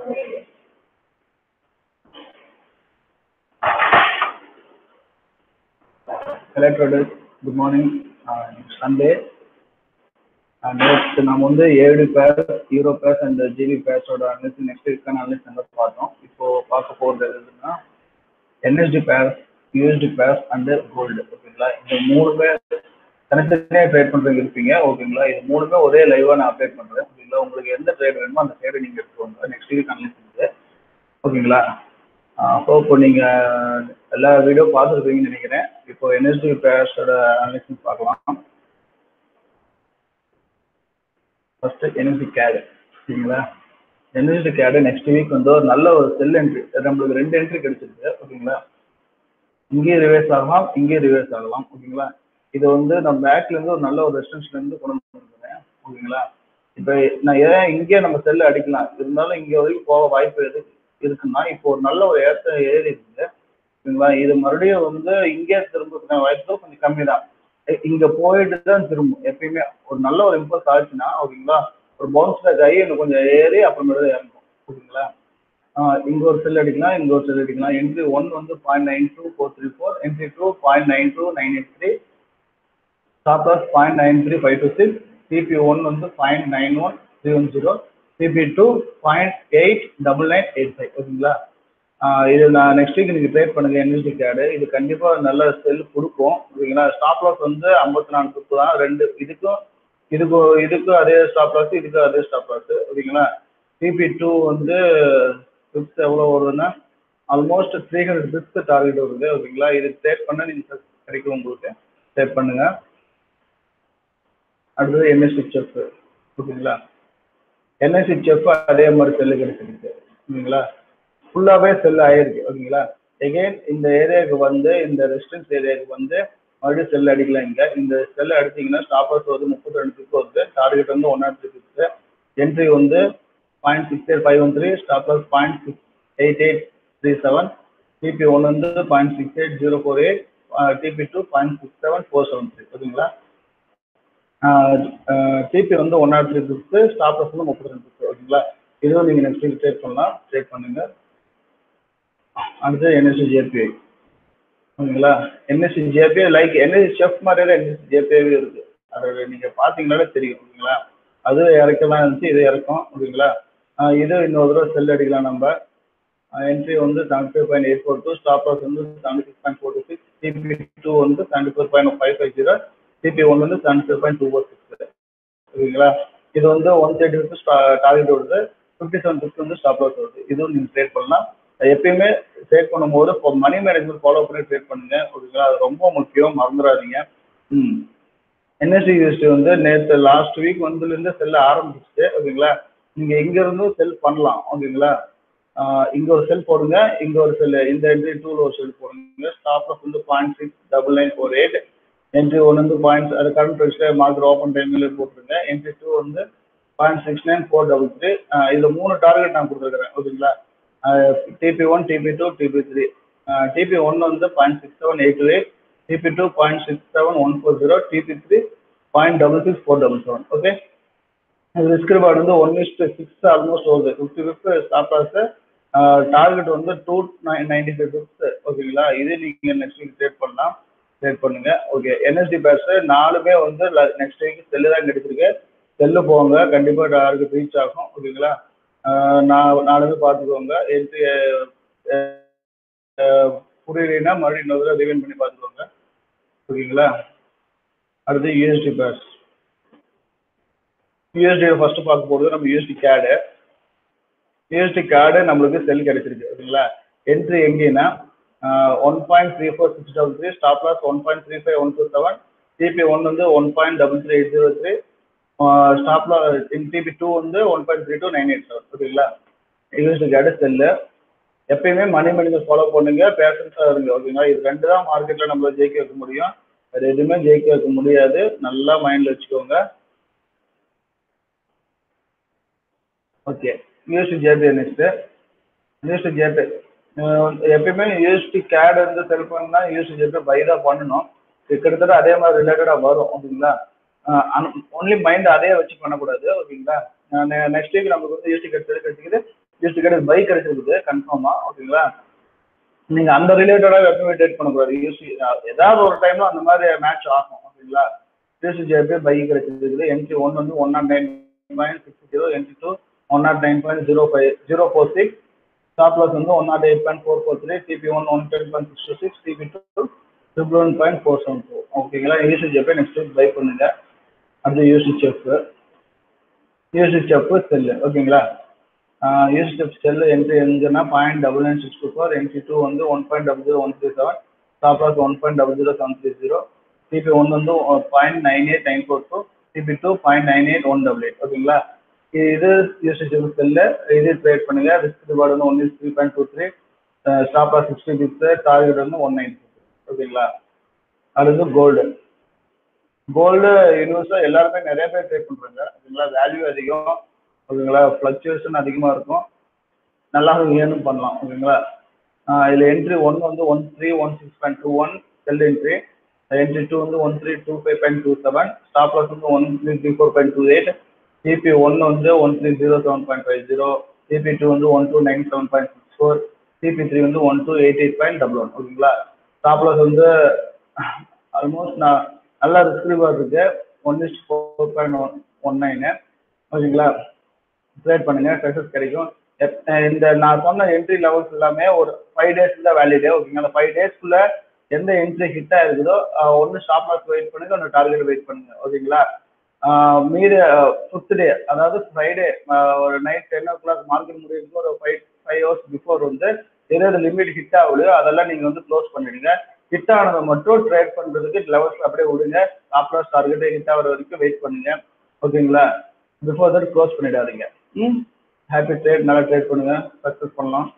Hello traders, good morning. Sunday. Next நம்ம வந்து ஏடு pair, euro pair and GBP பேர்ஸோட அனலிசிஸ் நெக்ஸ்ட் வீக்கான அனலிசிஸ் நம்ம பார்த்தோம். இப்போ பார்க்க போகிறது எதுன்னா என்எஸ்டி பேர், யூஎஸ்டி பேர் அண்ட் கோல்டு. ஓகேங்களா, இந்த மூணுமே தனித்தனியாக ட்ரேட் பண்ணுறதுக்கு இருப்பீங்க. ஓகேங்களா, இது மூணுமே ஒரே லைவாக நான் அப்டேட் பண்ணுறேன். ஓகேங்களா, உங்களுக்கு எந்த ட்ரேட் வேணுமோ அந்த ட்ரேடை நீங்கள் எடுத்துக்கோங்க நெக்ஸ்ட் வீக் அனலிசிஸ். ஓகேங்களா, இப்போ நீங்கள் எல்லா வீடியோ பார்த்துருப்பீங்கன்னு நினைக்கிறேன். இப்போ என்எஸ்டி பேர்ஸோட அனலிசிஸ் பார்க்கலாம். ஃபர்ஸ்ட் என்எஸ்டி கேடு. ஓகேங்களா, என்எஸ்டி கேடு நெக்ஸ்ட் வீக் வந்து ஒரு நல்ல ஒரு செல் என்ட்ரி, நம்மளுக்கு 2 என்ட்ரி கிடைச்சிருக்கு. ஓகேங்களா, இங்கேயும் ரிவர்ஸ் ஆகலாம், இங்கேயும் ரிவர்ஸ் ஆகலாம். ஓகேங்களா, இது வந்து நம்ம பேக்லேருந்து ஒரு நல்ல ஒரு ரெசிஸ்டன்ஸ்லேருந்து கொண்டு வந்துருக்கேன். ஓகேங்களா, இப்போ நான் ஏன் இங்கே நம்ம செல்லு அடிக்கலாம், இருந்தாலும் இங்கே வரைக்கும் போக வாய்ப்பு இருக்குன்னா இப்போ ஒரு நல்ல ஒரு ஏறி இருக்குது. ஓகேங்களா, இது மறுபடியும் வந்து இங்கே திரும்புறதுக்கான வாய்ப்பு கொஞ்சம் கம்மி தான். இங்கே போயிட்டு தான் திரும்பும். எப்பயுமே ஒரு நல்ல ஒரு இம்பல்ஸ் ஆச்சுன்னா ஓகேங்களா, ஒரு பவுன்ஸ் பேக் ஆகி இன்னும் கொஞ்சம் ஏறி அப்புறமேட்டு இறங்கும். ஓகேங்களா, இங்கே ஒரு செல் அடிக்கலாம், இங்கே ஒரு செல் அடிக்கலாம். என்ட்ரி 1 வந்து 0.92434, என்ட்ரி 2 0.92983, ஸ்டாப் லாஸ் 0.93526, சிபி 1 வந்து 0.91310, சிபி 2 0.89985. ஓகேங்களா, இது நான் நெக்ஸ்ட் வீக் நீங்கள் ட்ரேட் பண்ணுங்கள் என்எஸ்டி கேடு. இது கண்டிப்பாக நல்ல செல் கொடுக்கும். ஓகேங்களா, ஸ்டாப் லாஸ் வந்து 54 பிப்ஸ் தான். இதுக்கும் அதே ஸ்டாப் லாஸ், இதுக்கும் அதே ஸ்டாப் லாஸ். ஓகேங்களா, சிபி 2 வந்து பிப்ஸ் எவ்வளோ வருதுன்னா ஆல்மோஸ்ட் 300 பிப்ஸ் டார்கெட் வருது. ஓகேங்களா, இது ட்ரேட் பண்ண நீங்கள் கிடைக்கும், உங்களுக்கு ட்ரேட் பண்ணுங்கள். அடுத்தது என்எஸ்டி செஃப். ஓகேங்களா, என்எஸ்சி செஃப் அதே மாதிரி செல்லு கிடைச்சிருக்கு. ஓகேங்களா, ஃபுல்லாகவே செல் ஆகிருக்கு. ஓகேங்களா, எகெயின் இந்த ஏரியாவுக்கு வந்து இந்த ரெசிஸ்டன்ஸ் ஏரியாவுக்கு வந்து மறுபடியும் செல் அடிக்கலாம். இங்கே இந்த செல் அடிச்சிங்கன்னா ஸ்டாப் லாஸ் வந்து 32 பிப்ஸ் வருது, டார்கெட் வந்து 103 பிப்ஸ், என்ட்ரி வந்து 0.68513, ஸ்டாப் லாஸ் 0.68837, டிபி 1 வந்து 0.68048, டிபி 2 0.67473. ஓகேங்களா, டிபி வந்து 103 பிப்ஸ், ஸ்டாப் லாஸ் வந்து 32 பிப்ஸ். ஓகேங்களா, இதுவும் நீங்கள் நெக்ஸ்ட் வீக் ட்ரேட் பண்ணலாம், ட்ரேட் பண்ணுங்கள். அடுத்து என்எஸ்சி ஜேபிஐ. ஓகேங்களா, NSC JBI like NSC chef மாதிரியே என்எஸ்சி ஜேபிஐவே இருக்குது. அதை நீங்கள் பார்த்தீங்கன்னாலே தெரியும். ஓகேங்களா, அது இறக்கலாம் இருந்துச்சு, இது இறக்கும். ஓகேங்களா, இது இன்னொரு தடவை செல் அடிக்கலாம். நம்ம என்ட்ரி வந்து 75.842, ஸ்டாப் லாஸ் வந்து 76.426, சிபி 2 வந்து 74.550, சிபி 1 வந்து 75.246. ஓகேங்களா, இது வந்து 130 பிப்ஸ் டார்கெட் வருது, 57 பிப்ஸ் வந்து ஸ்டாப் லாஸ் வருது. இதுவும் நீங்கள் ட்ரேட் பண்ணலாம். எப்பயுமே ட்ரேட் பண்ணும்போது இப்போ மணி மேனேஜ்மெண்ட் ஃபாலோ பண்ணி ட்ரேட் பண்ணுங்க. ஓகேங்களா, அது ரொம்ப முக்கியம், மறந்துடாதீங்க. என்எஸ்டி யூஎஸ்டி வந்து நேற்று லாஸ்ட் வீக் வந்துலேருந்து செல்ல ஆரம்பிச்சிச்சு. ஓகேங்களா, நீங்கள் இங்கேருந்தும் செல் பண்ணலாம். ஓகேங்களா, இங்கே ஒரு செல் போடுங்க, இங்கே ஒரு செல், இந்த என்ட்ரி 2ல ஒரு செல் போடுங்க. ஸ்டாப் லாஸ் வந்து 0.69948, என்ட்ரி 1 வந்து அது கரண்ட் ப்ரைஸில் மார்க்கெட் ஓப்பன் டைமில் போட்டுருங்க. என்ட்ரி 2 வந்து 0.69433. இதில் 3 டார்கெட் நான் கொடுத்துருக்குறேன். ஓகேங்களா, டிபி 1, டிபி 2, டிபி 3. டிபி 1 வந்து 0.67828, TP 2 0.67140, TP 3 0.66477. Okay, risk reward வந்து 1:6 ஆல்மோஸ்ட் வருது. 50 பிப்ஸ் ஸ்டாப் லாஸ், டார்கெட் வந்து 295 பிப்ஸ். ஓகேங்களா, இது நீங்கள் நெக்ஸ்ட் வீக் ட்ரேட் பண்ணலாம், ட்ரேட் பண்ணுங்க. ஓகே, என்எஸ்டி பேர்ஸ் 4மே வந்து நெக்ஸ்ட் வீக் செல்லு தான் கிடைச்சிருக்கு. செல்லு போங்க, கண்டிப்பாக டார்கெட் ரீச் ஆகும். ஓகேங்களா, நான் 4மே பார்த்துக்கோங்க. என்ட்ரி புரியலைன்னா மறுபடியும் இன்னொரு தடவை ரிவைன் பண்ணி பார்த்துக்கோங்க. ஓகேங்களா, அடுத்து யூஎஸ்டி பேர்ஸ். யூஎஸ்டி ஃபர்ஸ்ட் பார்க்க போகிறது நம்ம யூஎஸ்டி கேடு. யூஎஸ்டி கார்டு நம்மளுக்கு செல் கிடைச்சிருக்கு. ஓகேங்களா, என்ட்ரி எங்கேன்னா 1.34633, ஸ்டாப் லாஸ் 1.35127, டிபி 1 வந்து 1.33803, ஸ்டாப் லாஸ் டிபி 2 வந்து 1.32987. ஓகேங்களா, யூஎஸ்டி கார்டு செல்லு. எப்பயுமே மணி மேனேஜ்மெண்ட் ஃபாலோ பண்ணுங்க, பேஷன்ஸாக இருங்க. ஓகேங்களா, இது 2 தான் மார்க்கெட்டில் நம்மள ஜெயிக்க வைக்க முடியும், வேறு எதுவுமே ஜெயிக்க வைக்க முடியாது. நல்லா மைண்டில் வச்சுக்கோங்க. Okay, USD JP next. USD JP எப்பயுமே யூஎஸ்டி கேடு வந்து செல் பண்ணா யூஎஸ்டி ஜேபி பை தான் பண்ணணும். கிட்டத்தட்ட அதே மாதிரி ரிலேட்டடாக வரும். ஓகேங்களா, ஒன்லி மைண்ட் அதே வச்சு பண்ணக்கூடாது. ஓகேங்களா, நெக்ஸ்ட் வீக் நமக்கு வந்து யூஎஸ்டி கிடைச்சது யூஎஸ்டி கிடையாது பை கிடைச்சிருக்குது கன்ஃபார்மா ஓகேங்களா. நீங்க அந்த ரிலேட்டடாக எப்பவுமே ட்ரேட் பண்ணக்கூடாது. யூஎஸ்டி ஏதாவது ஒரு டைம்ல அந்த மாதிரி மேட்ச் ஆகும் ஓகேங்களா. யூஎஸ்டி ஜேபி பை கிடைச்சிருக்குது. என்ட்ரி 1 வந்து 109.60, என்ட்ரி 2 109.046, ஸ்டாப் லாஸ் வந்து 108.443, TP1 110.66, TP2 111.474 ஓகேங்களா. USD JP next week buy பண்ணுங்க. அடுத்து யூஎஸ்டி செஃப் செல்லு ஓகேங்களா. யூஎஸ்டி செல்லு என்ட்ரி எங்கன்னா 0.99624, என்ட்ரி 2 வந்து 1.00137, ஸ்டாப் லாஸ் 1.00730, TP1 வந்து 0.98942, TP2 0.98188 ஓகேங்களா. இது யூஎஸ்டி செஃப் செல்லு, இது ட்ரேட் பண்ணுங்க. ரிஸ்க் ரிவார்டு வந்து 1:3.23, ஸ்டாப் லாஸ் 60 பிப்ஸ், டார்கெட் வந்து 190 ஓகேங்களா. அடுத்து கோல்டு யூனிவர்ஸாக எல்லாருமே நிறைய பேர் ட்ரேட் பண்ணுறாங்க ஓகேங்களா. வேல்யூ அதிகம் ஓகேங்களா, ஃப்ளக்சுவேஷன் அதிகமாக இருக்கும், நல்லா ஏர்னும் பண்ணலாம் ஓகேங்களா. இதில் என்ட்ரி 1 வந்து 1316.21 செல் என்ட்ரி, என்ட்ரி 2 வந்து 1325.27, ஸ்டாப் லாஸ் வந்து 1334.28, TP1 வந்து 1307.50, TP2 வந்து 1297.64, TP3 வந்து 1288.11 ஓகேங்களா. ஸ்டாப் லாஸ் வந்து ஆல்மோஸ்ட் நல்லா ரிஸ்க் ரிவார்ட் இருக்கு 1:4.19 ஓகேங்களா. ட்ரேட் பண்ணுங்க, சக்ஸஸ் கிடைக்கும். இந்த நான் சொன்ன என்ட்ரி லெவல்ஸ் எல்லாமே ஒரு 5 days தான் வேலிடே ஓகேங்களா. அந்த 5 daysக்குள்ள எந்த என்ட்ரி ஹிட் ஆயிருக்குதோ ஒன்று ஸ்டாப் லாஸ் வெயிட் பண்ணுங்க, ஒன்று டார்கெட் வெயிட் பண்ணுங்க ஓகேங்களா. மீது 5th டே அதாவது ஃப்ரைடே ஒரு நைட் 10 o'clock மார்க்கெட் முடியுது ஒரு 5 hours பிஃபோர் வந்து எதாவது லிமிட் ஹிட் ஆகுது அதெல்லாம் நீங்கள் வந்து க்ளோஸ் பண்ணிடுங்க. ஹிட் ஆனதை மட்டும் ட்ரேட் பண்ணுறதுக்கு லெவல்ஸ் அப்படியே விடுங்க. ஸ்டாப் லாஸ் டார்கெட்டை ஹிட் ஆகிற வரைக்கும் வெயிட் பண்ணுங்க ஓகேங்களா. பிஃபோர் தட் க்ளோஸ் பண்ணிடாதீங்க. ஹாப்பி ட்ரேட், நல்லா ட்ரேட் பண்ணுங்க, சக்ஸஸ் பண்ணலாம்.